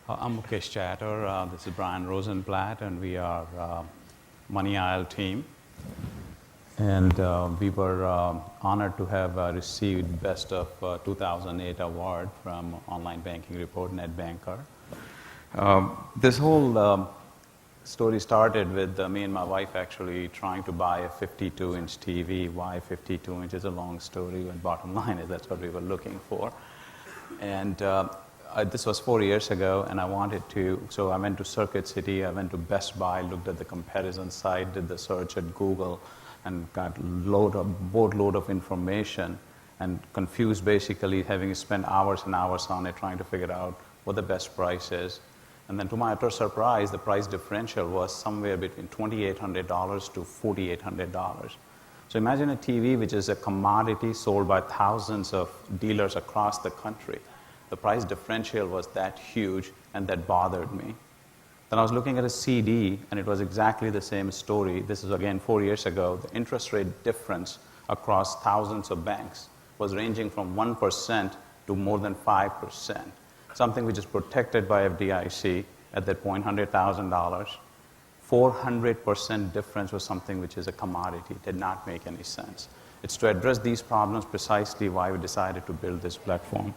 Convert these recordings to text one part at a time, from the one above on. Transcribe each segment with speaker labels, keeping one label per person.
Speaker 1: I'm Mukesh Chatter. This is Brian Rosenblatt, and we are MoneyAisle team. And we were honored to have received Best of 2008 award from Online Banking Report, NetBanker. This whole story started with me and my wife actually trying to buy a 52-inch TV. Why 52 inches? A long story, but bottom line is that's what we were looking for. And this was 4 years ago, and I wanted to, so I went to Circuit City, I went to Best Buy, looked at the comparison site, did the search at Google, and got boatload of information, and confused basically, having spent hours and hours on it, trying to figure out what the best price is. And then to my utter surprise, the price differential was somewhere between $2,800 to $4,800. So imagine a TV which is a commodity sold by thousands of dealers across the country. The price differential was that huge, and that bothered me. Then I was looking at a CD, and it was exactly the same story. This is again 4 years ago. The interest rate difference across thousands of banks was ranging from 1% to more than 5%, something which is protected by FDIC at that point, $100,000. 400% difference was something which is a commodity. It did not make any sense. It's to address these problems precisely why we decided to build this platform.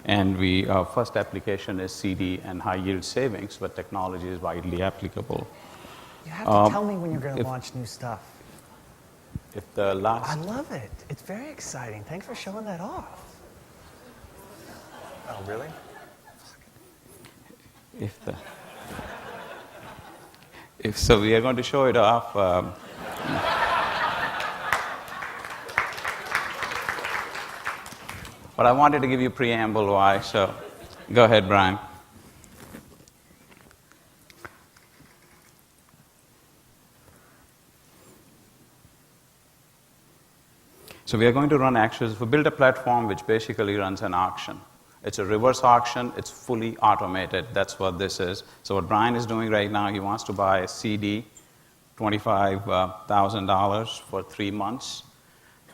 Speaker 1: And our first application is CD and high yield savings, but technology is widely applicable.
Speaker 2: You have to tell me when you're going to launch new stuff.
Speaker 1: I
Speaker 2: love it. It's very exciting. Thanks for showing that off.
Speaker 3: Oh, really?
Speaker 1: So we are going to show it off. But I wanted to give you a preamble why, so go ahead, Brian. So we are going to run actions. We built a platform which basically runs an auction. It's a reverse auction. It's fully automated. That's what this is. So what Brian is doing right now, he wants to buy a CD, $25,000 for 3 months.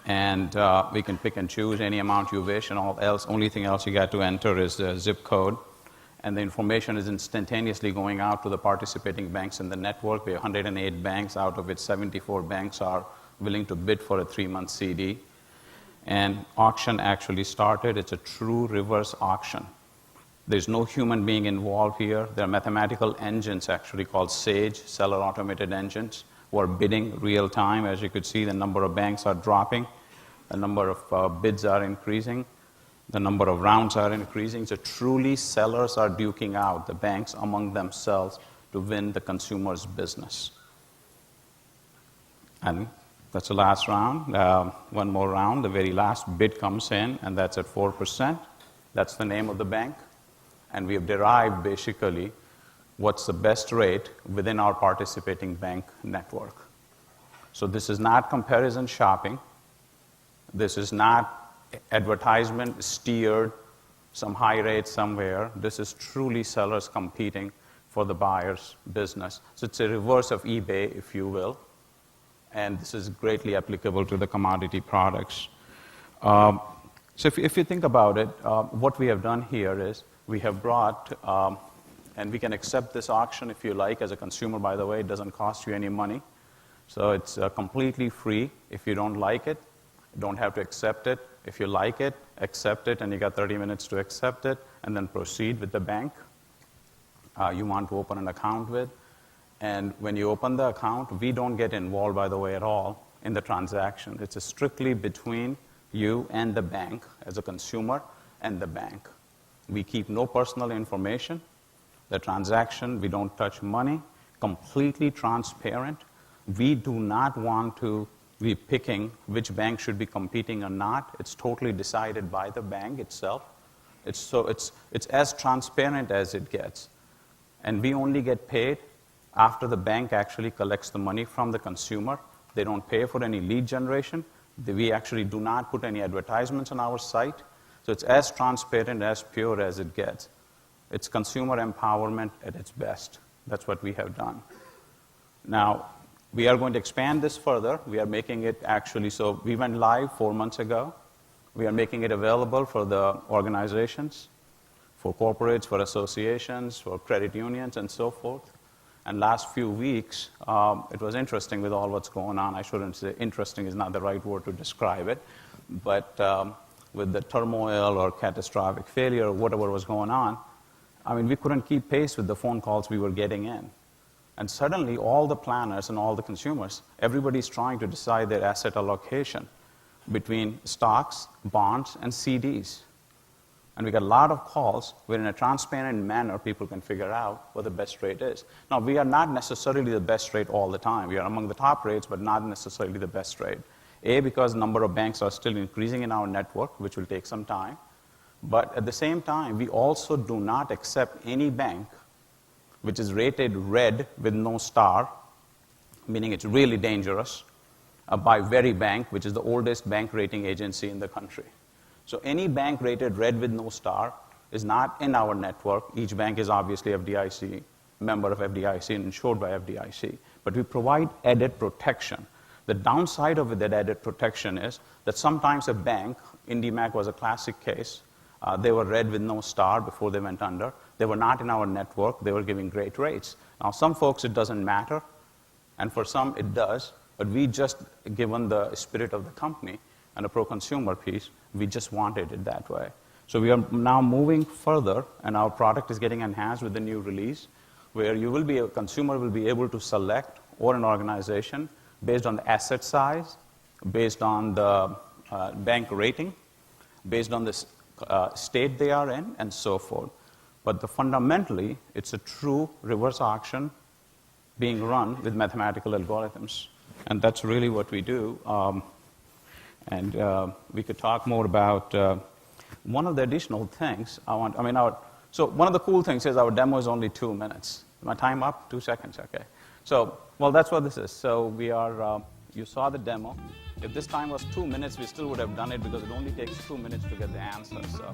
Speaker 1: And we can pick and choose any amount you wish, and only thing else you got to enter is the zip code. And the information is instantaneously going out to the participating banks in the network. We have 108 banks, out of which 74 banks are willing to bid for a 3-month CD. And auction actually started. It's a true reverse auction. There's no human being involved here. There are mathematical engines actually called SAGE, Seller Automated Engines, who are bidding real time. As you could see, the number of banks are dropping. The number of bids are increasing. The number of rounds are increasing. So truly, sellers are duking out, the banks among themselves, to win the consumer's business. And that's the last round. One more round. The very last bid comes in, and that's at 4%. That's the name of the bank. And we have derived, basically, what's the best rate within our participating bank network. So this is not comparison shopping. This is not advertisement steered some high rate somewhere. This is truly sellers competing for the buyer's business. So it's a reverse of eBay, if you will. And this is greatly applicable to the commodity products. So if you think about it, what we have done here is we have brought, and we can accept this auction if you like as a consumer, by the way. It doesn't cost you any money. So it's completely free. If you don't like it, you don't have to accept it. If you like it, accept it, and you got 30 minutes to accept it, and then proceed with the bank you want to open an account with. And when you open the account, we don't get involved, by the way, at all in the transaction. It's strictly between you and the bank as a consumer and the bank. We keep no personal information. The transaction, we don't touch money, completely transparent. We do not want to be picking which bank should be competing or not. It's totally decided by the bank itself. It's as transparent as it gets. And we only get paid after the bank actually collects the money from the consumer. They don't pay for any lead generation. We actually do not put any advertisements on our site. So it's as transparent, as pure as it gets. It's consumer empowerment at its best. That's what we have done. Now, we are going to expand this further. We are making it actually, so we went live 4 months ago. We are making it available for the organizations, for corporates, for associations, for credit unions, and so forth. And last few weeks, it was interesting with all what's going on. I shouldn't say interesting is not the right word to describe it, but with the turmoil or catastrophic failure or whatever was going on, I mean, we couldn't keep pace with the phone calls we were getting in. And suddenly, all the planners and all the consumers, everybody's trying to decide their asset allocation between stocks, bonds, and CDs. And we got a lot of calls where in a transparent manner, people can figure out what the best rate is. Now, we are not necessarily the best rate all the time. We are among the top rates, but not necessarily the best rate. A, because the number of banks are still increasing in our network, which will take some time. But at the same time, we also do not accept any bank which is rated red with no star, meaning it's really dangerous, by VeriBank, which is the oldest bank rating agency in the country. So any bank rated red with no star is not in our network. Each bank is obviously FDIC, member of FDIC and insured by FDIC. But we provide added protection. The downside of that added protection is that sometimes a bank, IndyMac was a classic case, they were red with no star before they went under. They were not in our network. They were giving great rates. Now, some folks, it doesn't matter, and for some, it does. But we just, given the spirit of the company and the pro-consumer piece, we just wanted it that way. So we are now moving further, and our product is getting enhanced with the new release, where a consumer will be able to select, or an organization, based on the asset size, based on the bank rating, based on the state they are in, and so forth. But fundamentally, it's a true reverse auction being run with mathematical algorithms. And that's really what we do. We could talk more about one of the additional things so one of the cool things is our demo is only 2 minutes. My time up? 2 seconds, okay. So, well, that's what this is. So we are, you saw the demo. If this time was 2 minutes, we still would have done it because it only takes 2 minutes to get the answer, so.